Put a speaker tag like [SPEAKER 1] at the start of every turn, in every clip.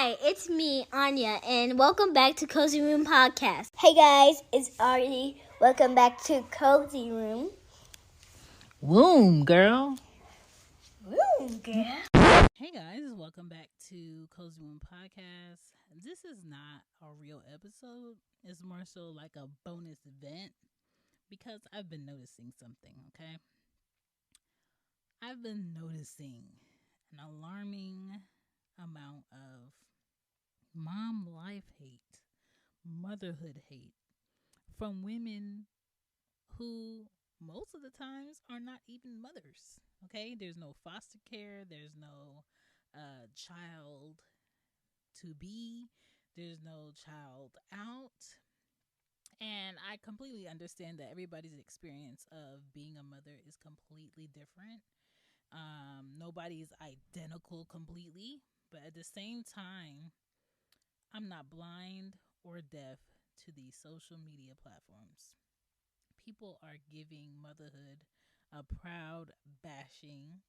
[SPEAKER 1] Hi, it's me, Anya, and welcome back to Cozy Room Podcast.
[SPEAKER 2] Hey guys, it's Artie. Welcome back to Cozy Room.
[SPEAKER 3] Womb, girl.
[SPEAKER 2] Woo, girl.
[SPEAKER 3] Hey guys, welcome back to Cozy Room Podcast. This is not a real episode. It's more so like a bonus event because I've been noticing something, okay? I've been noticing an alarming amount of mom life hate, motherhood hate from women who most of the times are not even mothers. Okay, there's no foster care, there's no child to be, there's no child out. And I completely understand that everybody's experience of being a mother is completely different. Nobody's identical completely, but at the same time, I'm not blind or deaf to these social media platforms. People are giving motherhood a proud bashing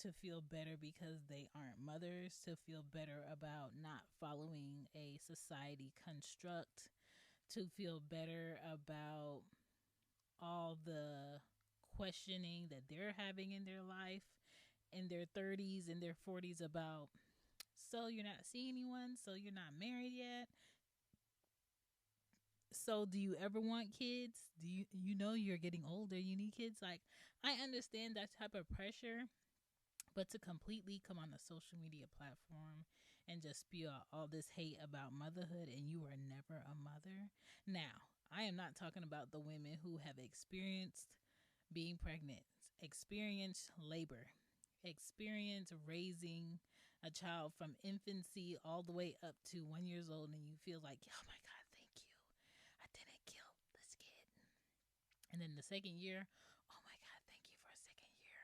[SPEAKER 3] to feel better because they aren't mothers, to feel better about not following a society construct, to feel better about all the questioning that they're having in their life in their 30s and their 40s about, so you're not seeing anyone, so you're not married yet, so do you ever want kids? Do you know you're getting older, you need kids? Like, I understand that type of pressure, but to completely come on a social media platform and just spew out all this hate about motherhood and you were never a mother. Now, I am not talking about the women who have experienced being pregnant, experienced labor, experienced raising a child from infancy all the way up to 1 year old, and you feel like, oh my God, thank you. I didn't kill this kid. And then the second year, oh my God, thank you for a second year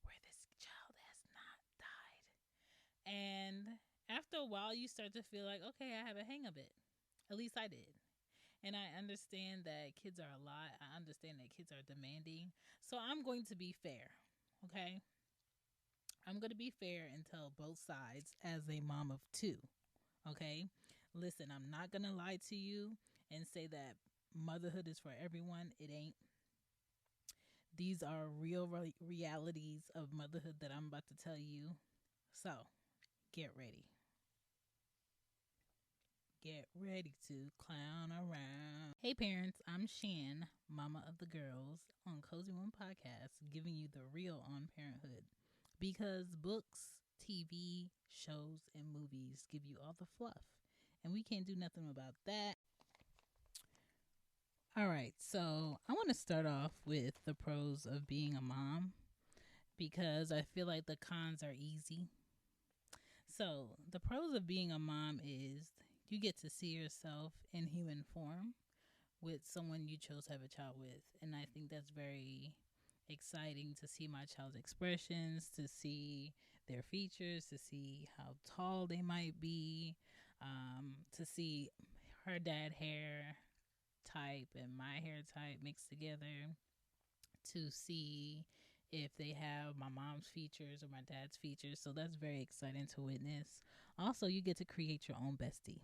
[SPEAKER 3] where this child has not died. And after a while, you start to feel like, okay, I have a hang of it. At least I did. And I understand that kids are a lot. I understand that kids are demanding. So I'm going to be fair, okay? I'm going to be fair and tell both sides as a mom of two, okay? Listen, I'm not going to lie to you and say that motherhood is for everyone. It ain't. These are real realities of motherhood that I'm about to tell you. So, get ready. Get ready to clown around. Hey parents, I'm Shan, mama of the girls, on Cozy One Podcast, giving you the real on parenthood. Because books, TV, shows, and movies give you all the fluff, and we can't do nothing about that. All right, so I want to start off with the pros of being a mom because I feel like the cons are easy. So, the pros of being a mom is you get to see yourself in human form with someone you chose to have a child with. And I think that's very exciting to see my child's expressions, to see their features, to see how tall they might be, to see her dad hair type and my hair type mixed together, to see if they have my mom's features or my dad's features. So that's very exciting to witness. Also, you get to create your own bestie.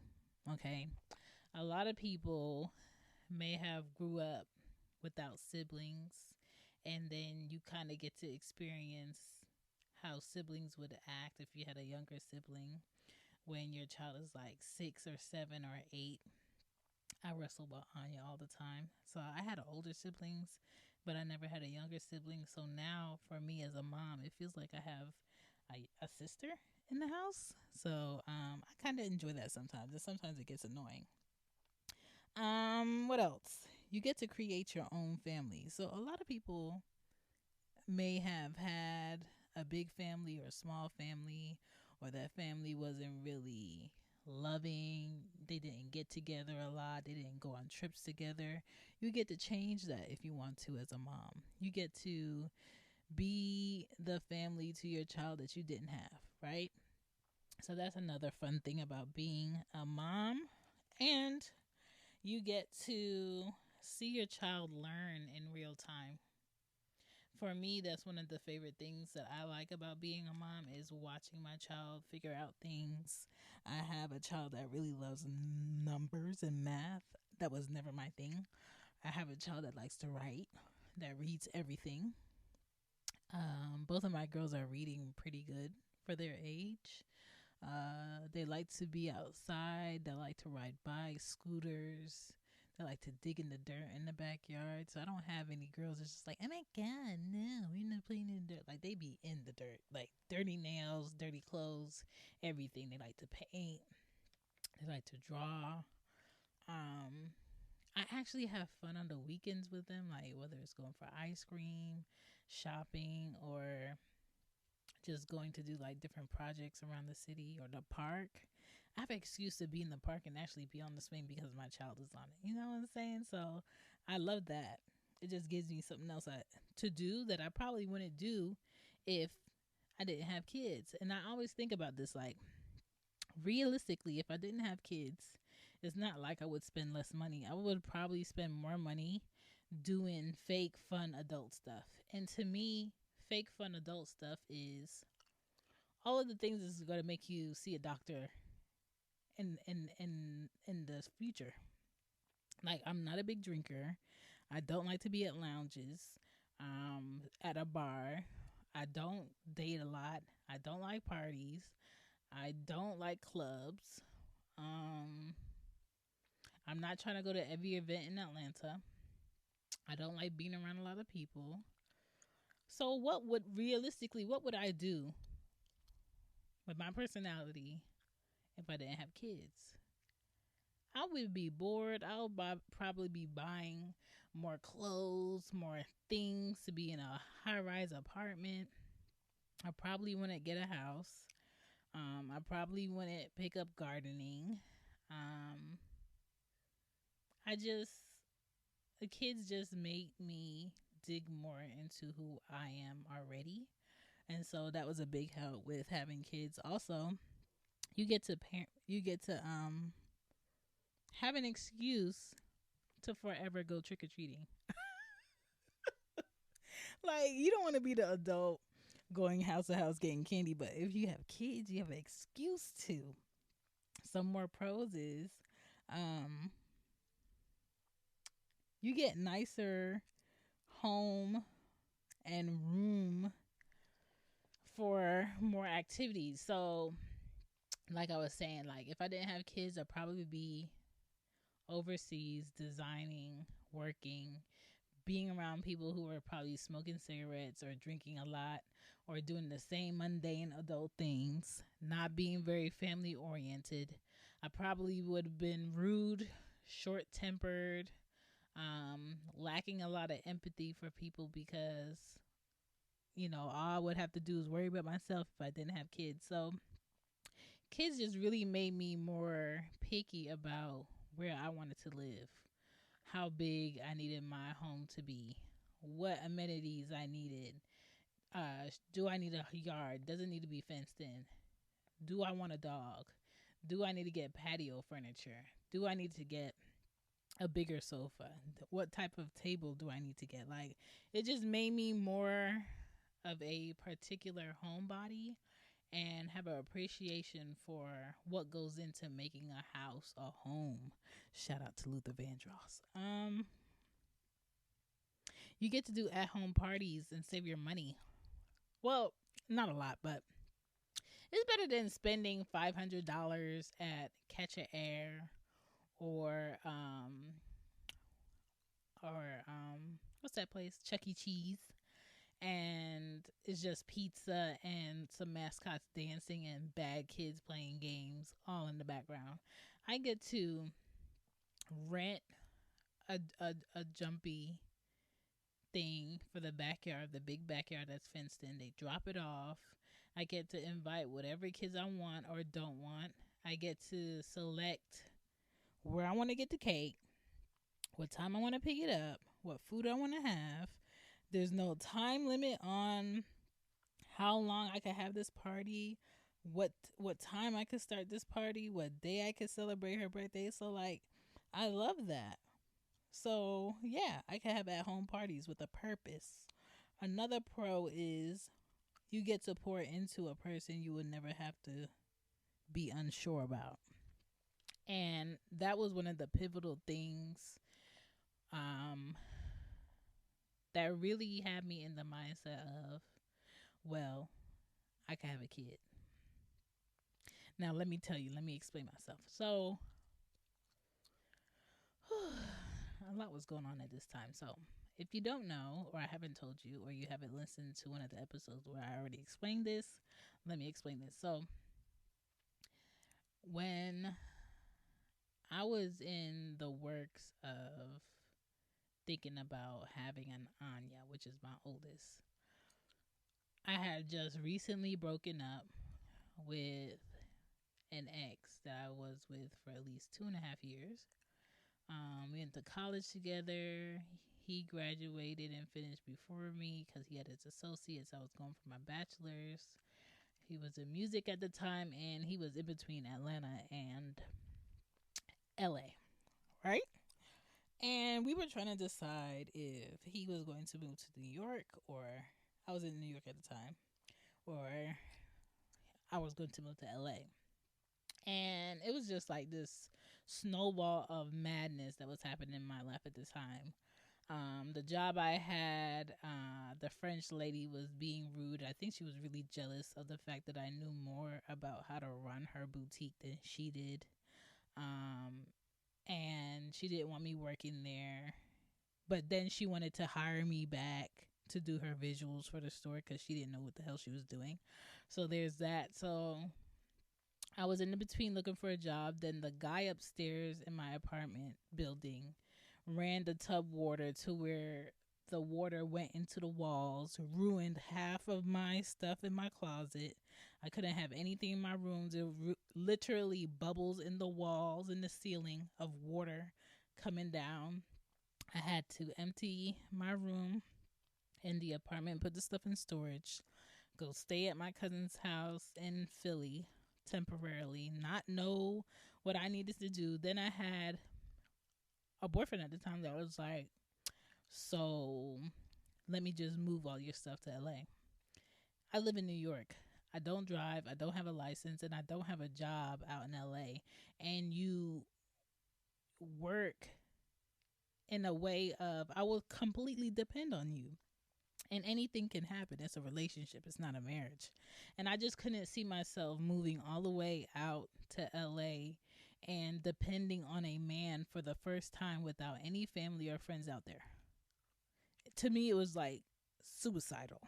[SPEAKER 3] Okay. A lot of people may have grew up without siblings, and then you kind of get to experience how siblings would act if you had a younger sibling when your child is like 6 or 7 or 8. I wrestle with Anya all the time. So I had older siblings, but I never had a younger sibling. So now for me as a mom, it feels like I have a sister in the house. So I kind of enjoy that sometimes. And sometimes it gets annoying. What else? You get to create your own family. So a lot of people may have had a big family or a small family, or that family wasn't really loving. They didn't get together a lot. They didn't go on trips together. You get to change that if you want to as a mom. You get to be the family to your child that you didn't have, right? So that's another fun thing about being a mom. And you get to see your child learn in real time. For me, that's one of the favorite things that I like about being a mom is watching my child figure out things. I have a child that really loves numbers and math. That was never my thing. I have a child that likes to write, that reads everything. Both of my girls are reading pretty good for their age. They like to be outside. They like to ride bikes, scooters. They like to dig in the dirt in the backyard. So I don't have any girls that's just like, oh my God, no, we're not playing in the dirt. Like they be in the dirt, like dirty nails, dirty clothes, everything. They like to paint. They like to draw. Um, I actually have fun on the weekends with them, like whether it's going for ice cream, shopping, or just going to do like different projects around the city or the park. I have an excuse to be in the park and actually be on the swing because my child is on it. You know what I'm saying? So I love that. It just gives me something else to do that I probably wouldn't do if I didn't have kids. And I always think about this like, realistically, if I didn't have kids, it's not like I would spend less money. I would probably spend more money doing fake fun adult stuff. And to me, fake fun adult stuff is all of the things that's going to make you see a doctor in the future. Like I'm not a big drinker. I don't like to be at lounges, at a bar. I don't date a lot. I don't like parties. I don't like clubs. Um, I'm not trying to go to every event in Atlanta. I don't like being around a lot of people. So what would I do with my personality if I didn't have kids? I would be bored. Probably be buying more clothes, more things to be in a high rise apartment. I probably wouldn't get a house. I probably wouldn't pick up gardening. Um, I just, the kids just make me dig more into who I am already. And so that was a big help with having kids. Also, you get to have an excuse to forever go trick or treating. Like you don't want to be the adult going house to house getting candy, but if you have kids, you have an excuse to. Some more pros is um you get nicer home and room for more activities. So like I was saying, like if I didn't have kids, I'd probably be overseas designing, working, being around people who are probably smoking cigarettes or drinking a lot or doing the same mundane adult things, not being very family oriented. I probably would have been rude, short tempered, lacking a lot of empathy for people because, all I would have to do is worry about myself if I didn't have kids. So kids just really made me more picky about where I wanted to live, how big I needed my home to be, what amenities I needed. Do I need a yard? Does it need to be fenced in? Do I want a dog? Do I need to get patio furniture? Do I need to get a bigger sofa? What type of table do I need to get? Like, it just made me more of a particular homebody and have an appreciation for what goes into making a house a home. Shout out to Luther Vandross. You get to do at home parties and save your money. Well, not a lot, but it's better than spending $500 at Catch a Air or what's that place? Chuck E. Cheese. And it's just pizza and some mascots dancing and bad kids playing games all in the background. I get to rent a jumpy thing for the backyard, the big backyard that's fenced in. They drop it off. I get to invite whatever kids I want or don't want. I get to select where I want to get the cake, what time I want to pick it up, what food I want to have. There's no time limit on how long I could have this party, what time I could start this party, what day I could celebrate her birthday. So like I love that. So yeah, I could have at home parties with a purpose. Another pro is you get to pour into a person you would never have to be unsure about. And that was one of the pivotal things um, that really had me in the mindset of, well, I can have a kid. Now, let me tell you, let me explain myself. So, a lot was going on at this time. So, if you don't know, or I haven't told you, or you haven't listened to one of the episodes where I already explained this, let me explain this. So, when I was in the works of thinking about having an Anya, which is my oldest, I had just recently broken up with an ex that I was with for at least 2.5 years. We went to college together. He graduated and finished before me because he had his associates. I was going for my bachelor's. He was in music at the time, and he was in between Atlanta and LA, right? And we were trying to decide if he was going to move to New York, or I was in New York at the time, or I was going to move to LA. And it was just like this snowball of madness that was happening in my life at the time. The job I had, the French lady was being rude. I think she was really jealous of the fact that I knew more about how to run her boutique than she did. And she didn't want me working there. But then she wanted to hire me back to do her visuals for the store because she didn't know what the hell she was doing. So there's that. So I was in between looking for a job. Then the guy upstairs in my apartment building ran the tub water to where the water went into the walls, ruined half of my stuff in my closet. I couldn't have anything in my room. There were literally bubbles in the walls and the ceiling of water coming down. I had to empty my room in the apartment, put the stuff in storage, go stay at my cousin's house in Philly temporarily, not know what I needed to do. Then I had a boyfriend at the time that was like, so let me just move all your stuff to LA. I live in New York. I don't drive. I don't have a license, and I don't have a job out in LA. And you work in a way of, I will completely depend on you. And anything can happen. It's a relationship. It's not a marriage. And I just couldn't see myself moving all the way out to LA and depending on a man for the first time without any family or friends out there. To me, it was like suicidal.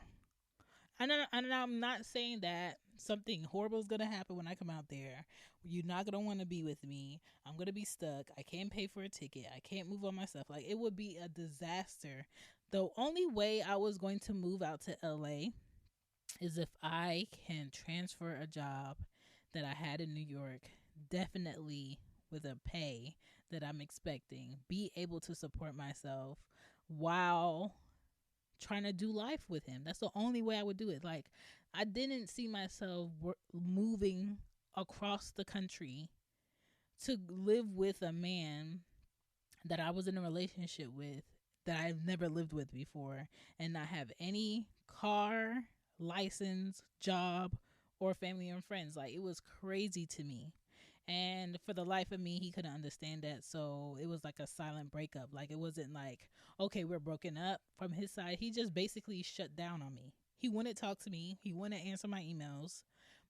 [SPEAKER 3] And I'm not saying that something horrible is going to happen when I come out there. You're not going to want to be with me. I'm going to be stuck. I can't pay for a ticket. I can't move on myself. Like, it would be a disaster. The only way I was going to move out to LA is if I can transfer a job that I had in New York, definitely with a pay that I'm expecting, be able to support myself while trying to do life with him. That's the only way I would do it. Like, I didn't see myself moving across the country to live with a man that I was in a relationship with that I've never lived with before and not have any car, license, job, or family and friends. Like, it was crazy to me. And for the life of me, he couldn't understand that. So it was like a silent breakup. Like, it wasn't like, okay, we're broken up. From his side, he just basically shut down on me. He wouldn't talk to me. He wouldn't answer my emails.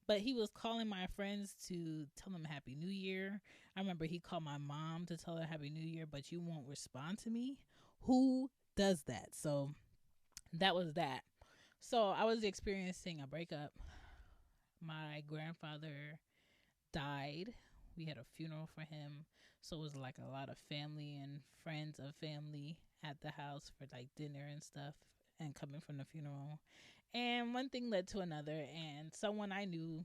[SPEAKER 3] But he was calling my friends to tell them Happy New Year. I remember he called my mom to tell her Happy New Year, but you won't respond to me. Who does that? So that was that. So I was experiencing a breakup. My grandfather died. We had a funeral for him. So it was like a lot of family and friends of family at the house for like dinner and stuff and coming from the funeral. And one thing led to another, and someone I knew,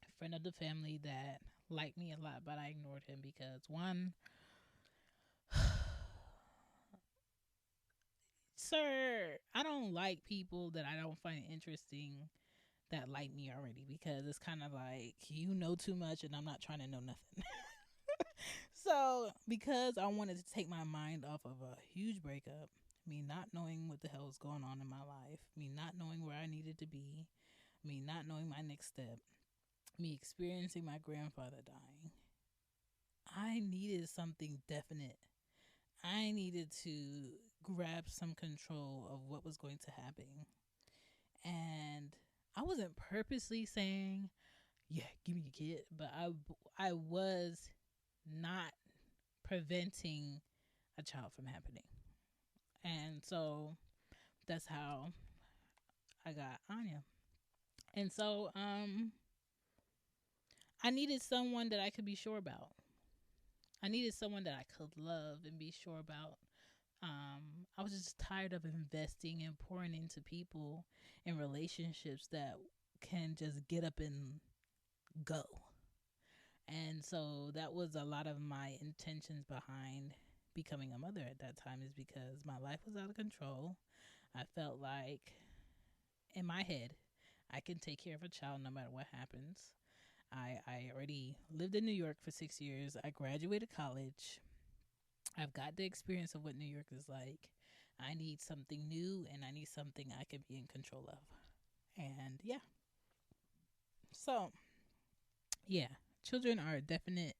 [SPEAKER 3] a friend of the family that liked me a lot, but I ignored him because one, sir, I don't like people that I don't find interesting that like me already, because it's kind of like, you know too much and I'm not trying to know nothing. So because I wanted to take my mind off of a huge breakup, me not knowing what the hell was going on in my life, me not knowing where I needed to be, me not knowing my next step, me experiencing my grandfather dying. I needed something definite. I needed to grab some control of what was going to happen. And I wasn't purposely saying, yeah, give me a kid, but I was not preventing a child from happening. And so that's how I got Anya. And so I needed someone that I could be sure about. I needed someone that I could love and be sure about. I was just tired of investing and pouring into people and relationships that can just get up and go. And so that was a lot of my intentions behind becoming a mother at that time, is because my life was out of control. I felt like in my head, I can take care of a child no matter what happens. I already lived in New York for 6 years. I graduated college. I've got the experience of what New York is like. I need something new, and I need something I can be in control of. And yeah. So, yeah, children are a definite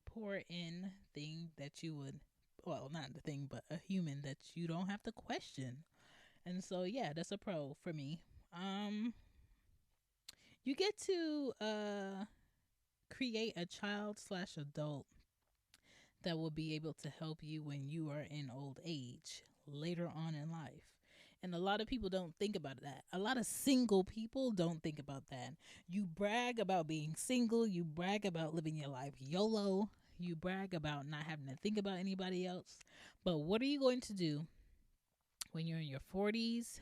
[SPEAKER 3] pour in thing that you would, well, not the thing, but a human that you don't have to question. And so, yeah, that's a pro for me. You get to create a child / adult that will be able to help you when you are in old age later on in life. And a lot of people don't think about that. A lot of single people don't think about that. You brag about being single. You brag about living your life YOLO. You brag about not having to think about anybody else. But what are you going to do when you're in your 40s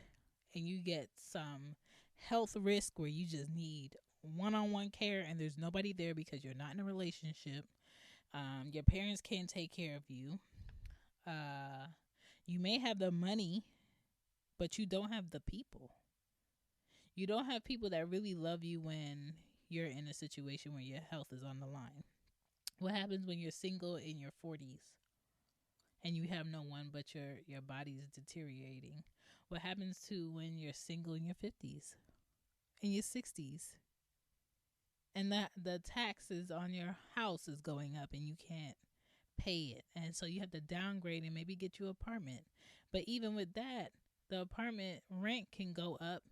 [SPEAKER 3] and you get some health risk where you just need one-on-one care and there's nobody there because you're not in a relationship? Your parents can't take care of you. You may have the money, but you don't have the people. You don't have people that really love you when you're in a situation where your health is on the line. What happens when you're single in your 40s and you have no one but your body is deteriorating? What happens to when you're single in your 50s and your 60s and the taxes on your house is going up and you can't pay it, and so you have to downgrade and maybe get you an apartment? But even with that, the apartment rent can go up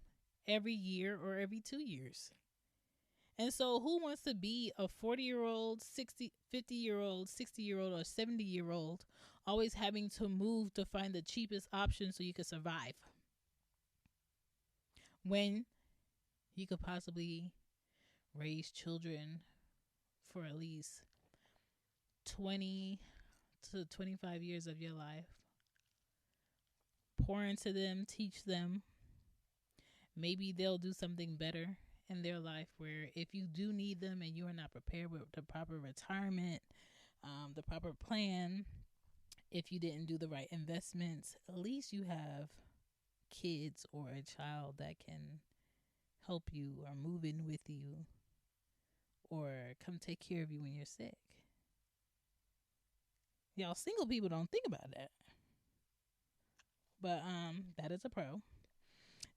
[SPEAKER 3] every year or every 2 years. And so who wants to be a 40-year-old, 50-year-old, 60-year-old, or 70-year-old always having to move to find the cheapest option so you can survive, when you could possibly raise children for at least 20 to 25 years of your life? Pour into them, teach them. Maybe they'll do something better in their life, where if you do need them and you are not prepared with the proper retirement, the proper plan, if you didn't do the right investments, at least you have kids or a child that can help you or move in with you or come take care of you when you're sick. Y'all single people don't think about that. But that is a pro.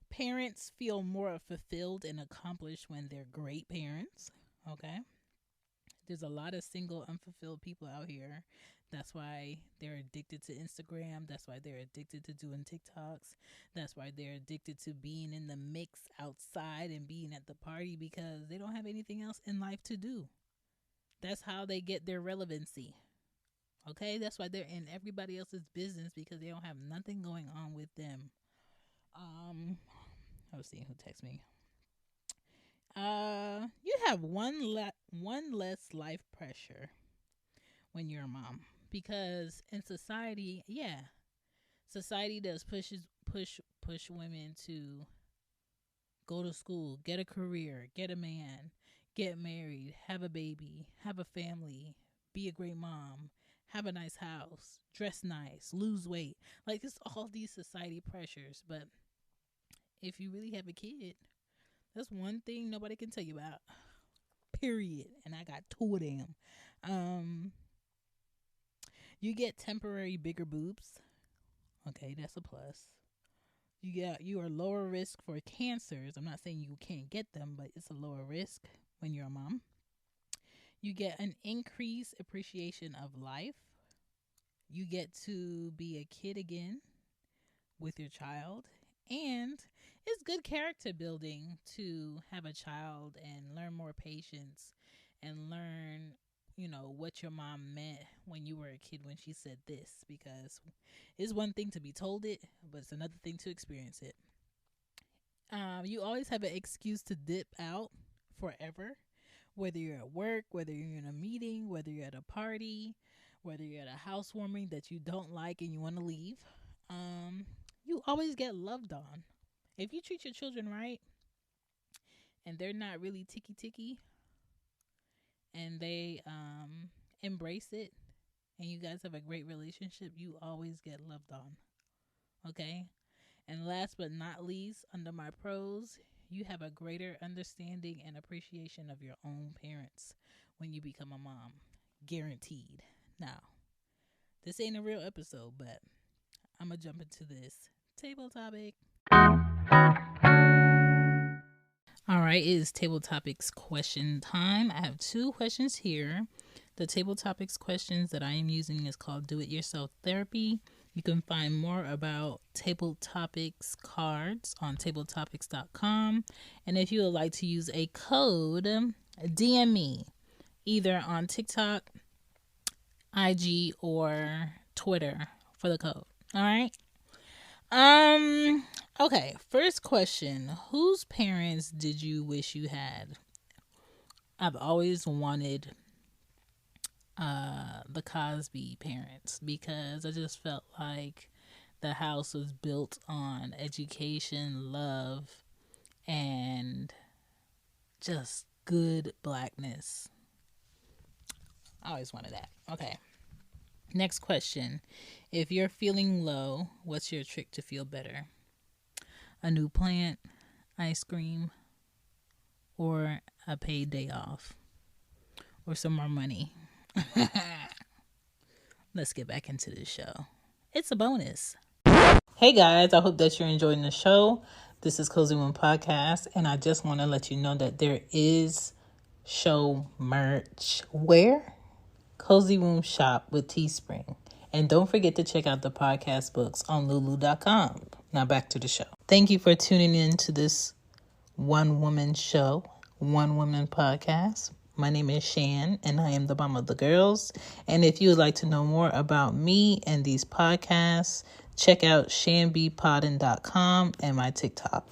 [SPEAKER 3] Parents feel more fulfilled and accomplished when they're great parents. Okay. There's a lot of single, unfulfilled people out here. That's why they're addicted to Instagram. That's why they're addicted to doing TikToks. That's why they're addicted to being in the mix outside and being at the party, because they don't have anything else in life to do. That's how they get their relevancy. Okay, that's why they're in everybody else's business, because they don't have nothing going on with them. I was seeing who texted me. You have one less life pressure when you're a mom, because in society, society does push women to go to school, get a career, get a man, get married, have a baby, have a family, be a great mom, have a nice house, dress nice, lose weight. Like, it's all these society pressures. But if you really have a kid, that's one thing nobody can tell you about. Period. And I got two of them. You get temporary bigger boobs. Okay, that's a plus. You are lower risk for cancers. I'm not saying you can't get them, but it's a lower risk when you're a mom. You get an increased appreciation of life. You get to be a kid again with your child. And it's good character building to have a child and learn more patience and learn, what your mom meant when you were a kid when she said this, because it's one thing to be told it, but it's another thing to experience it. You always have an excuse to dip out forever, whether you're at work, whether you're in a meeting, whether you're at a party, whether you're at a housewarming that you don't like and you want to leave. You always get loved on. If you treat your children right and they're not really ticky and they embrace it and you guys have a great relationship, you always get loved on. Okay? And last but not least, under my pros, you have a greater understanding and appreciation of your own parents when you become a mom. Guaranteed. Now, this ain't a real episode, but I'm going to jump into this table topic. All right, it is table topics question time. I have 2 questions here. The table topics questions that I am using is called Do It Yourself Therapy. You can find more about table topics cards on tabletopics.com. And if you would like to use a code, DM me either on TikTok, IG, or Twitter for the code. All right. Okay, first question. Whose parents did you wish you had? I've always wanted the Cosby parents, because I just felt like the house was built on education, love, and just good blackness. I always wanted that. Okay. Next question. If you're feeling low, what's your trick to feel better? A new plant, ice cream, or a paid day off, or some more money? Let's get back into the show. It's a bonus. Hey guys, I hope that you're enjoying the show. This is Cozy Womb Podcast, and I just want to let you know that there is show merch. Where? Cozy Womb Shop with Teespring. And don't forget to check out the podcast books on lulu.com. Now back to the show. Thank you for tuning in to this one woman show, one woman podcast. My name is Shan, and I am the mom of the girls. And if you would like to know more about me and these podcasts, check out shanbpoddin.com and my TikTok.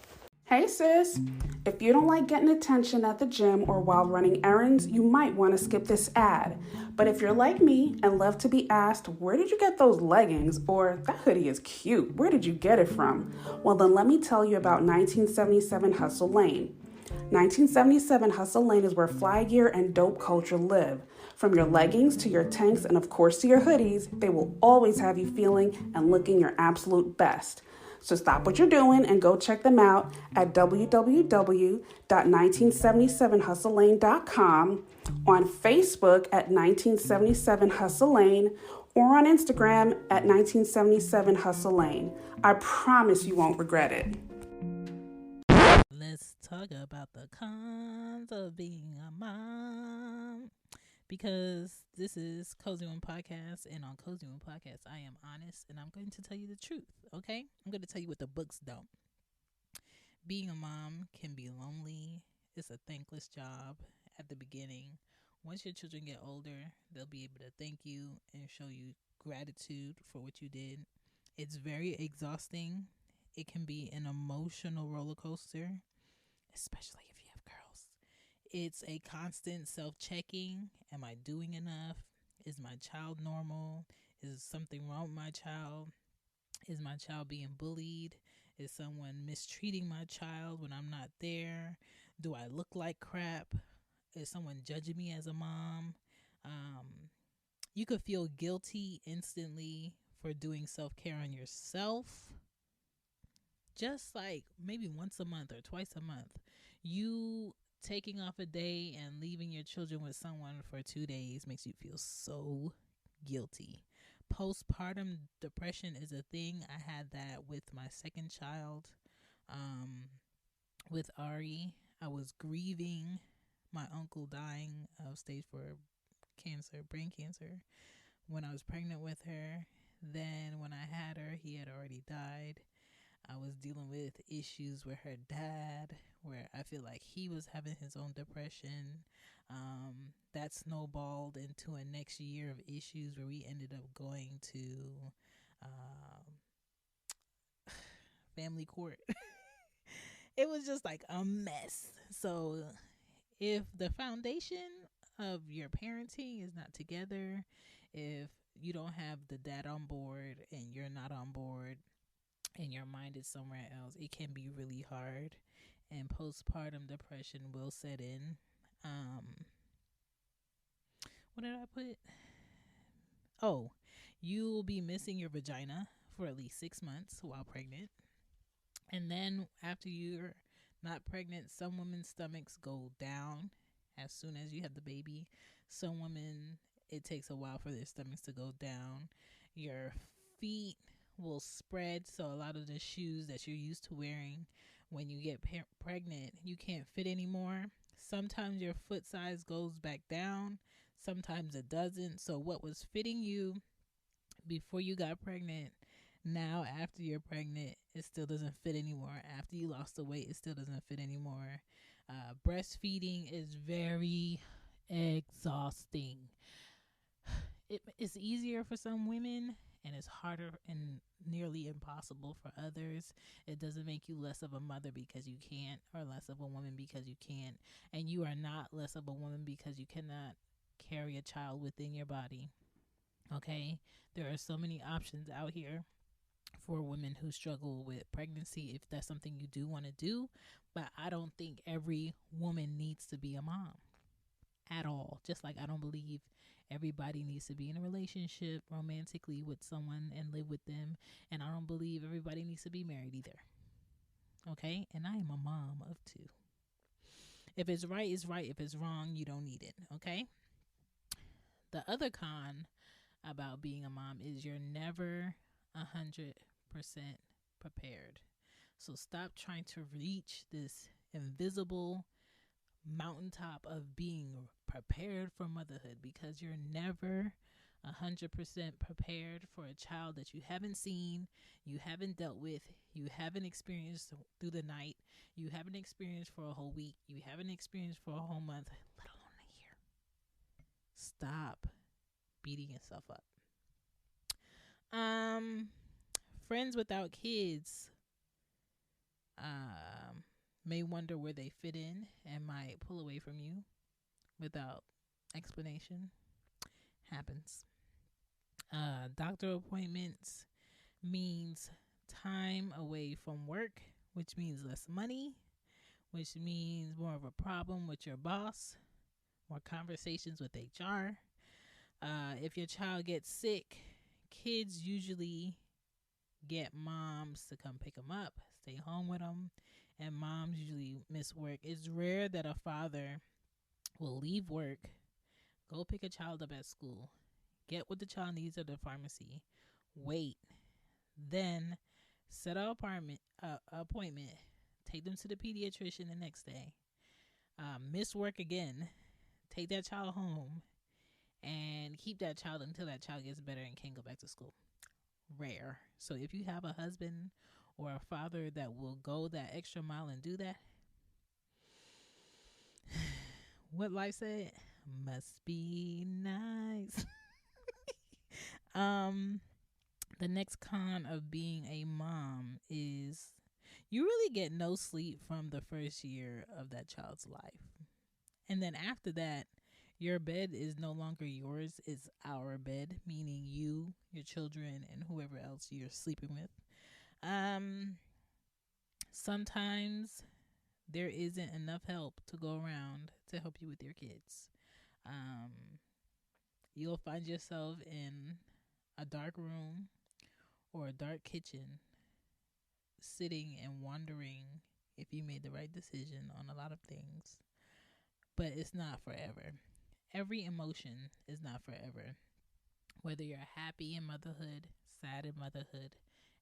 [SPEAKER 4] Hey sis, if you don't like getting attention at the gym or while running errands, you might want to skip this ad. But if you're like me and love to be asked, where did you get those leggings? Or that hoodie is cute, where did you get it from? Well, then let me tell you about 1977 Hustle Lane. 1977 Hustle Lane is where fly gear and dope culture live. From your leggings to your tanks and of course to your hoodies, they will always have you feeling and looking your absolute best. So stop what you're doing and go check them out at www.1977hustlelane.com, on Facebook at 1977 Hustle Lane, or on Instagram at 1977 Hustle Lane. I promise you won't regret it.
[SPEAKER 3] Let's talk about the cons of being a mom, because this is Cozy Womb Podcast, and on Cozy Womb Podcast, I am honest, and I'm going to tell you the truth, okay? I'm going to tell you what the books don't. Being a mom can be lonely. It's a thankless job at the beginning. Once your children get older, they'll be able to thank you and show you gratitude for what you did. It's very exhausting. It can be an emotional roller coaster, especially if you have girls. It's a constant self-checking. Am I doing enough? Is my child normal? Is something wrong with my child? Is my child being bullied? Is someone mistreating my child when I'm not there? Do I look like crap? Is someone judging me as a mom? You could feel guilty instantly for doing self-care on yourself. Just like maybe once a month or twice a month, you taking off a day and leaving your children with someone for 2 days makes you feel so guilty. Postpartum depression is a thing. I had that with my second child. With Ari, I was grieving my uncle dying of stage 4 cancer, brain cancer, when I was pregnant with her. Then when I had her, he had already died. I was dealing with issues with her dad, where I feel like he was having his own depression. That snowballed into a next year of issues where we ended up going to family court. It was just like a mess. So if the foundation of your parenting is not together, if you don't have the dad on board and you're not on board and your mind is somewhere else, it can be really hard, and postpartum depression will set in. What did I put? Oh, you will be missing your vagina for at least 6 months while pregnant. And then after you're not pregnant, some women's stomachs go down as soon as you have the baby. Some women, it takes a while for their stomachs to go down. Your feet will spread, so a lot of the shoes that you're used to wearing when you get pregnant, you can't fit anymore. Sometimes your foot size goes back down, sometimes it doesn't. So what was fitting you before you got pregnant, now after you're pregnant, it still doesn't fit anymore. After you lost the weight, it still doesn't fit anymore. Breastfeeding is very exhausting. It's easier for some women and it's harder and nearly impossible for others. It doesn't make you less of a mother because you can't, or less of a woman because you can't. And you are not less of a woman because you cannot carry a child within your body. Okay? There are so many options out here for women who struggle with pregnancy if that's something you do want to do. But I don't think every woman needs to be a mom at all. Just like I don't believe everybody needs to be in a relationship romantically with someone and live with them. And I don't believe everybody needs to be married either. Okay? And I am a mom of 2. If it's right, it's right. If it's wrong, you don't need it. Okay? The other con about being a mom is you're never 100% prepared. So stop trying to reach this invisible mountaintop of being prepared for motherhood, because you're never 100% prepared for a child that you haven't seen, you haven't dealt with, you haven't experienced through the night, you haven't experienced for a whole week, you haven't experienced for a whole month, let alone a year. Stop beating yourself up. Friends without kids may wonder where they fit in and might pull away from you without explanation. Happens. Doctor appointments means time away from work, which means less money, which means more of a problem with your boss, more conversations with HR. If your child gets sick, kids usually get moms to come pick them up, stay home with them, and moms usually miss work. It's rare that a father will leave work, go pick a child up at school, get what the child needs at the pharmacy, wait, then set an appointment, take them to the pediatrician the next day, miss work again, take that child home, and keep that child until that child gets better and can go back to school. Rare. So if you have a husband or a father that will go that extra mile and do that, what life said, must be nice. The next con of being a mom is you really get no sleep from the first year of that child's life. And then after that, your bed is no longer yours, it's our bed, meaning you, your children, and whoever else you're sleeping with. Sometimes there isn't enough help to go around to help you with your kids. You'll find yourself in a dark room or a dark kitchen, sitting and wondering if you made the right decision on a lot of things. But it's not forever. Every emotion is not forever. Whether you're happy in motherhood, sad in motherhood,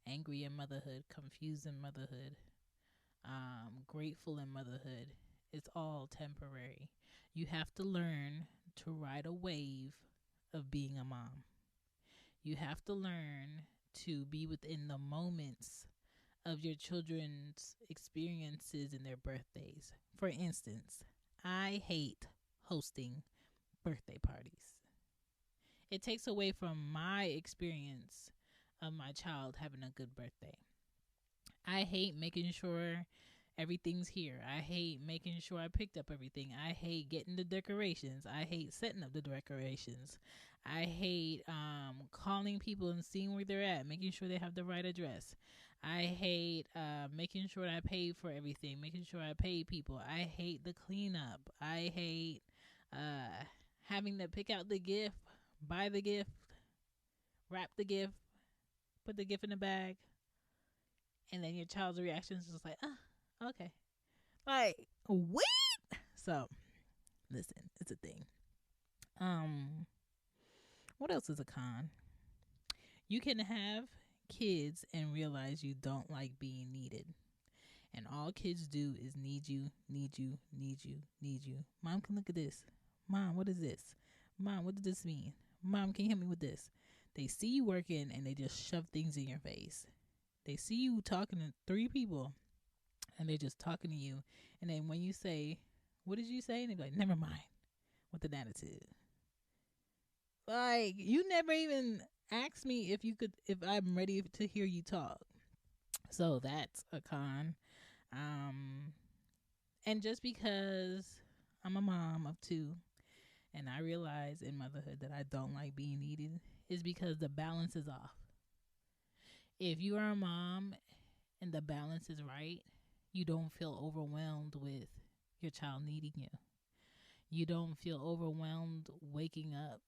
[SPEAKER 3] angry in motherhood, confused in motherhood, grateful in motherhood, it's all temporary. You have to learn to ride a wave of being a mom. You have to learn to be within the moments of your children's experiences and their birthdays. For instance, I hate hosting birthday parties. It takes away from my experience of my child having a good birthday. I hate making sure everything's here. I hate making sure I picked up everything. I hate getting the decorations. I hate setting up the decorations. I hate calling people and seeing where they're at, making sure they have the right address. I hate making sure I pay for everything, making sure I pay people. I hate the cleanup. I hate having to pick out the gift, buy the gift, wrap the gift, put the gift in the bag, and then your child's reaction is just like, okay. Like, what? So, listen, it's a thing. What else is a con? You can have kids and realize you don't like being needed. And all kids do is need you, need you, need you, need you. Mom, can look at this. Mom, what is this? Mom, what does this mean? Mom, can you help me with this? They see you working and they just shove things in your face. They see you talking to 3 people and they're just talking to you. And then when you say, what did you say? And they're like, never mind, with an attitude. Like, you never even asked me if I'm ready to hear you talk. So that's a con. And just because I'm a mom of 2 and I realize in motherhood that I don't like being needed is because the balance is off. If you are a mom and the balance is right, you don't feel overwhelmed with your child needing you. You don't feel overwhelmed waking up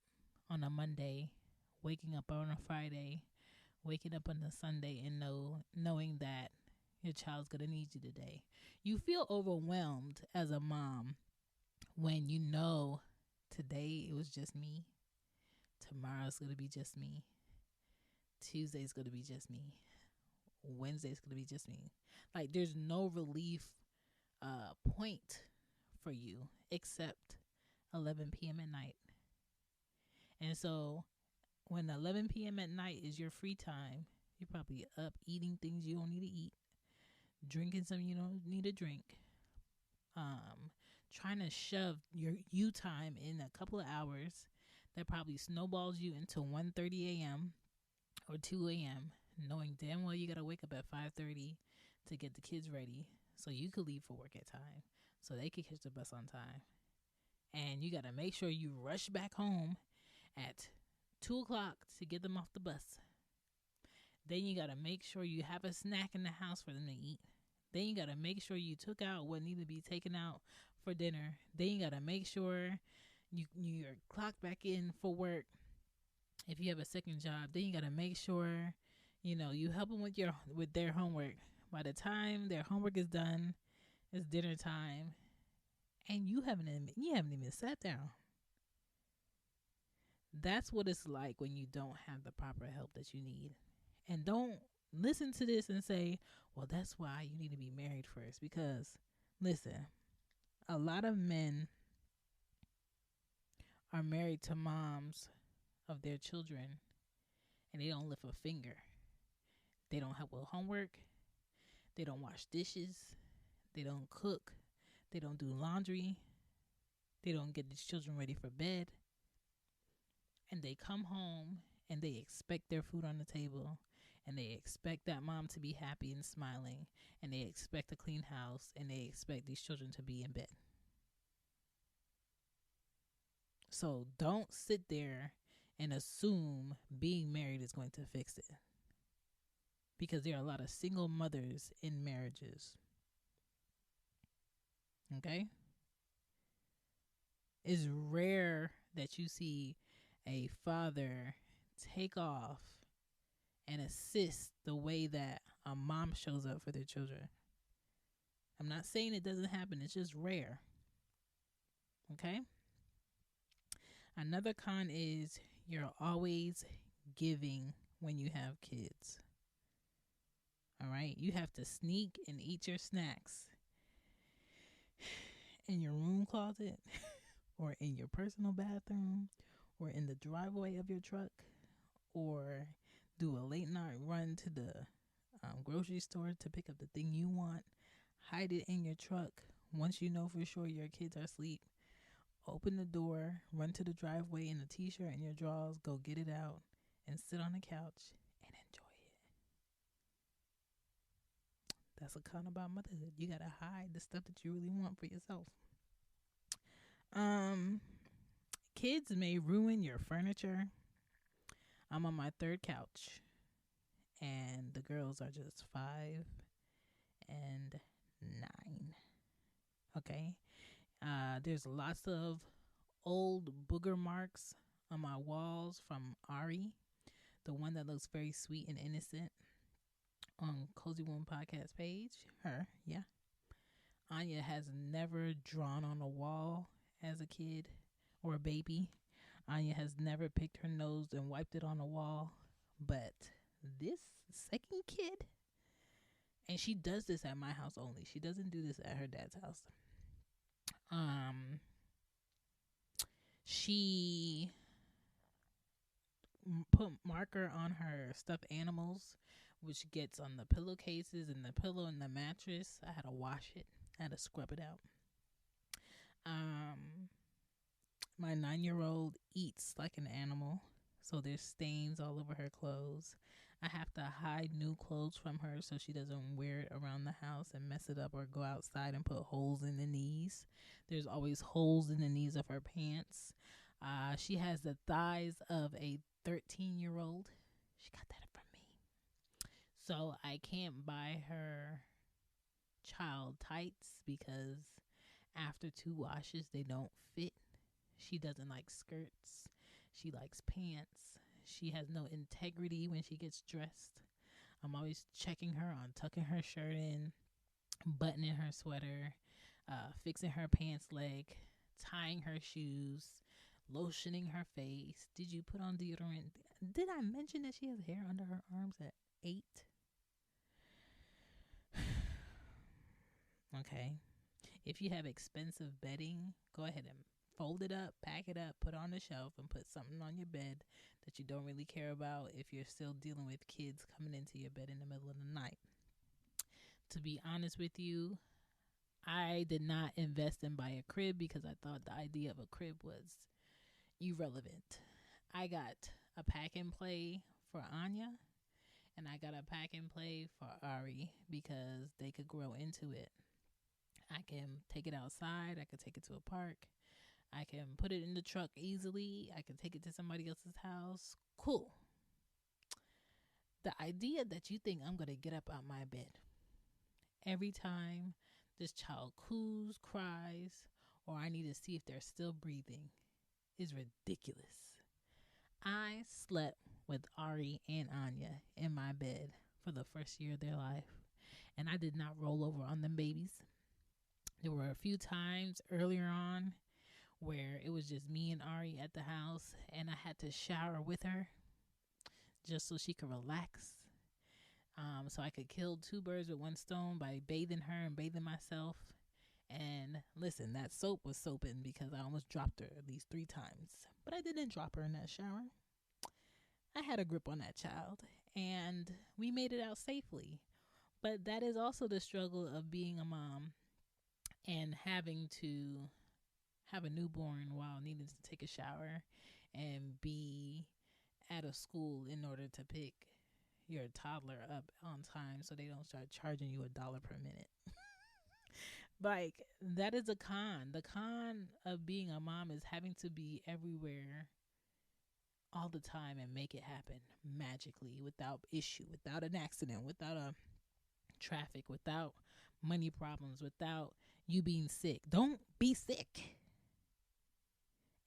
[SPEAKER 3] on a Monday, waking up on a Friday, waking up on a Sunday and knowing that your child's going to need you today. You feel overwhelmed as a mom when you know today it was just me. Tomorrow's going to be just me. Tuesday's going to be just me. Wednesday's going to be just me. Like, there's no relief point for you except 11 p.m. at night. And so when 11 p.m. at night is your free time, you're probably up eating things you don't need to eat, drinking something you don't need to drink, trying to shove your you time in a couple of hours that probably snowballs you into 1:30 a.m. or 2 a.m., knowing damn well you got to wake up at 5:30 to get the kids ready so you could leave for work at time so they could catch the bus on time. And you got to make sure you rush back home at 2 o'clock to get them off the bus. Then you got to make sure you have a snack in the house for them to eat. Then you got to make sure you took out what needed to be taken out for dinner. Then you got to make sure you're clocked back in for work if you have a second job. Then you got to make sure, you help them with their homework. By the time their homework is done, it's dinner time, and you haven't even sat down. That's what it's like when you don't have the proper help that you need. And don't listen to this and say, well, that's why you need to be married first. Because, listen, a lot of men are married to moms of their children and they don't lift a finger. They don't help with homework. They don't wash dishes. They don't cook. They don't do laundry. They don't get these children ready for bed. And they come home and they expect their food on the table. And they expect that mom to be happy and smiling. And they expect a clean house. And they expect these children to be in bed. So don't sit there and assume being married is going to fix it. Because there are a lot of single mothers in marriages. Okay? It's rare that you see a father take off and assist the way that a mom shows up for their children. I'm not saying it doesn't happen. It's just rare. Okay? Another con is you're always giving when you have kids. All right? You have to sneak and eat your snacks in your room closet or in your personal bathroom or in the driveway of your truck or do a late night run to the grocery store to pick up the thing you want. Hide it in your truck. Once you know for sure your kids are asleep, open the door, run to the driveway in a t-shirt and your drawers, go get it out, and sit on the couch and enjoy it. That's a con about motherhood. You gotta hide the stuff that you really want for yourself. Kids may ruin your furniture. I'm on my third couch, and the girls are just 5 and 9. Okay. There's lots of old booger marks on my walls from Ari, the one that looks very sweet and innocent on Cozy Woman Podcast page. Her, yeah. Anya has never drawn on a wall as a kid or a baby. Anya has never picked her nose and wiped it on a wall. But this second kid, and she does this at my house only. She doesn't do this at her dad's house. She put marker on her stuffed animals, which gets on the pillowcases and the pillow and the mattress. I had to wash it. I had to scrub it out. My 9-year-old eats like an animal, so there's stains all over her clothes. I have to hide new clothes from her so she doesn't wear it around the house and mess it up or go outside and put holes in the knees. There's always holes in the knees of her pants. She has the thighs of a 13-year-old. She got that from me. So I can't buy her child tights because after 2 washes, they don't fit. She doesn't like skirts. She likes pants. She has no integrity when she gets dressed. I'm always checking her on tucking her shirt in, buttoning her sweater, fixing her pants leg, tying her shoes, lotioning her face. Did you put on deodorant? Did I mention that she has hair under her arms at 8? Okay. If you have expensive bedding, go ahead and fold it up, pack it up, put it on the shelf, and put something on your bed that you don't really care about if you're still dealing with kids coming into your bed in the middle of the night. To be honest with you, I did not invest in buy a crib because I thought the idea of a crib was irrelevant. I got a pack and play for Anya, and I got a pack and play for Ari because they could grow into it. I can take it outside. I can take it to a park. I can put it in the truck easily. I can take it to somebody else's house. Cool. The idea that you think I'm going to get up out my bed every time this child coos, cries, or I need to see if they're still breathing is ridiculous. I slept with Ari and Anya in my bed for the first year of their life, and I did not roll over on them babies. There were a few times earlier on where it was just me and Ari at the house, and I had to shower with her just so she could relax. So I could kill 2 birds with 1 stone by bathing her and bathing myself. And listen, that soap was soaping because I almost dropped her at least 3 times. But I didn't drop her in that shower. I had a grip on that child, and we made it out safely. But that is also the struggle of being a mom and having to have a newborn while needing to take a shower and be at a school in order to pick your toddler up on time so they don't start charging you $1 per minute. Like, that is a con. The con of being a mom is having to be everywhere all the time and make it happen magically, without issue, without an accident, without a traffic, without money problems, without you being sick. Don't be sick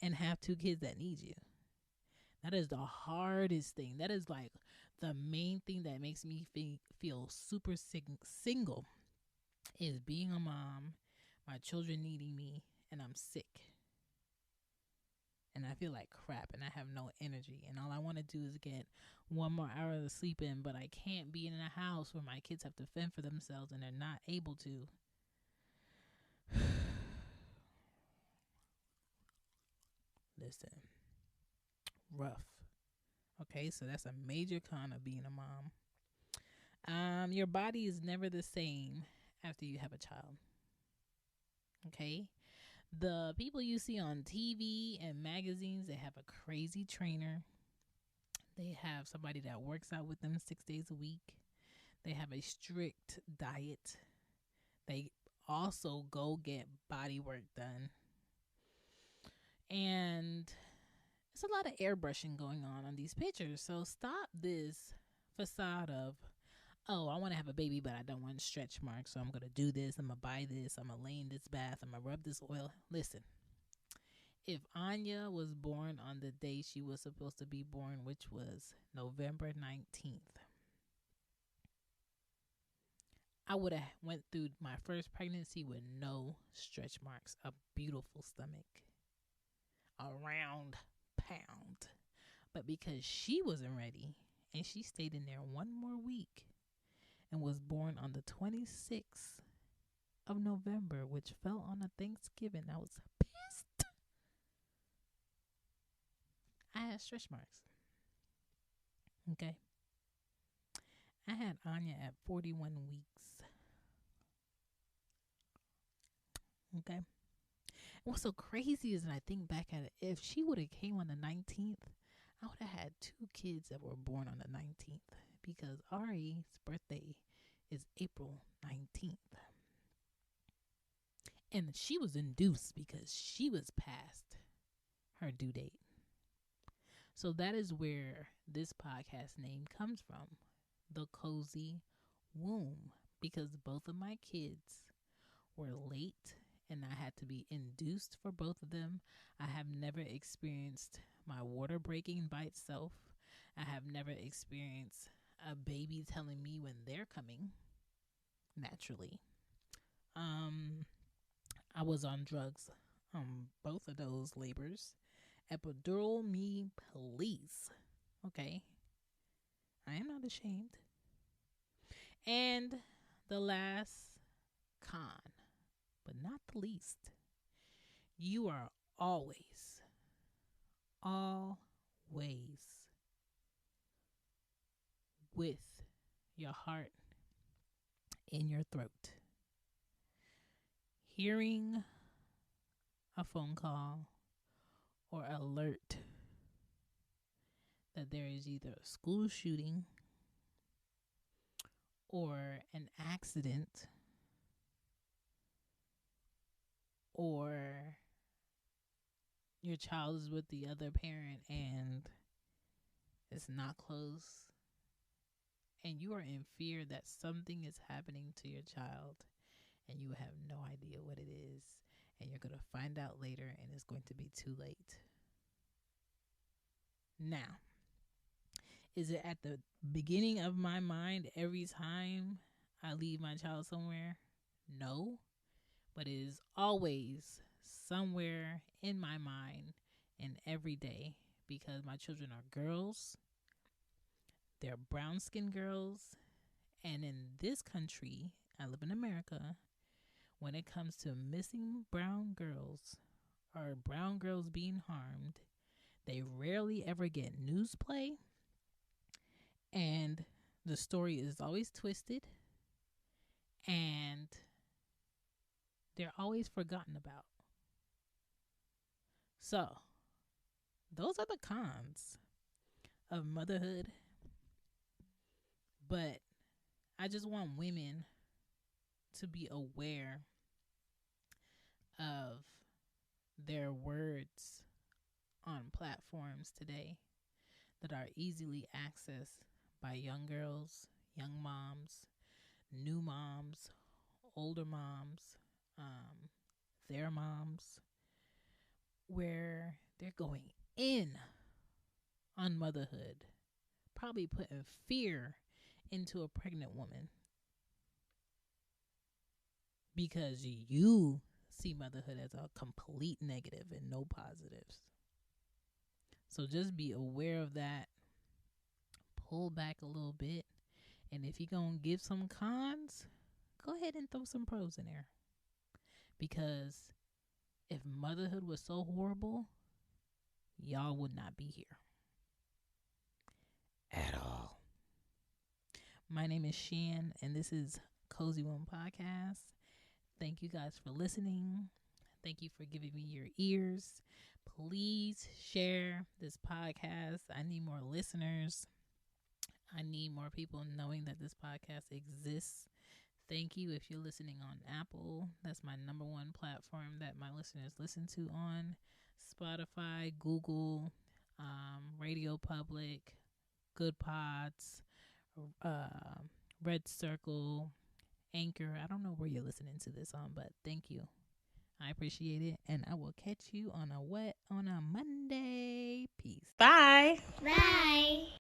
[SPEAKER 3] and have 2 kids that need you. That is the hardest thing. That is like the main thing that makes me feel super single is being a mom, my children needing me, and I'm sick. and I feel like crap and I have no energy and all I want to do is get one more hour of sleep in, but I can't be in a house where my kids have to fend for themselves and they're not able to. Listen, rough. Okay, so that's a major con of being a mom. Your body is never the same after you have a child. Okay, the people you see on TV and magazines, they have a crazy trainer. They have somebody that works out with them 6 days a week. They have a strict diet. They also go get body work done. And it's a lot of airbrushing going on these pictures. So stop this facade of, oh, I want to have a baby, but I don't want stretch marks. So I'm going to do this. I'm going to buy this. I'm going to lay in this bath. I'm going to rub this oil. Listen, if Anya was born on the day she was supposed to be born, which was November 19th, I would have went through my first pregnancy with no stretch marks, a beautiful stomach, a round pound. But because she wasn't ready and she stayed in there one more week and was born on the 26th of November, which fell on a Thanksgiving, I was pissed. I had stretch marks. Okay. I had Anya at 41 weeks. Okay. What's so crazy is that I think back at it, if she would have came on the 19th, I would have had 2 kids that were born on the 19th because Ari's birthday is April 19th. And she was induced because she was past her due date. So that is where this podcast name comes from, The Cozy Womb, because both of my kids were late and I had to be induced for both of them. I have never experienced my water breaking by itself. I have never experienced a baby telling me when they're coming naturally. I was on drugs both of those labors. Epidural me, please. Okay. I am not ashamed. And the last con, but not the least, you are always with your heart in your throat, hearing a phone call or alert that there is either a school shooting or an accident or your child is with the other parent and it's not close and you are in fear that something is happening to your child and you have no idea what it is and you're going to find out later and it's going to be too late. Now, is it at the beginning of my mind every time I leave my child somewhere? No, but it is always somewhere in my mind and every day because my children are girls. They're brown-skinned girls. And in this country, I live in America, when it comes to missing brown girls or brown girls being harmed, they rarely ever get news play. And the story is always twisted. And they're always forgotten about. So, those are the cons of motherhood. But I just want women to be aware of their words on platforms today that are easily accessed by young girls, young moms, new moms, older moms, their moms, where they're going in on motherhood, probably putting fear into a pregnant woman because you see motherhood as a complete negative and no positives. So just be aware of that. Pull back a little bit. And if you're going to give some cons, go ahead and throw some pros in there. Because if motherhood was so horrible, y'all would not be here at all. My name is Shan, and this is Cozy Woman Podcast. Thank you guys for listening. Thank you for giving me your ears. Please share this podcast. I need more listeners. I need more people knowing that this podcast exists. Thank you if you're listening on Apple. That's my number one platform that my listeners listen to on. Spotify, Google, Radio Public, Good Pods, Red Circle, Anchor. I don't know where you're listening to this on, but thank you. I appreciate it. And I will catch you on a Monday. Peace. Bye.
[SPEAKER 2] Bye.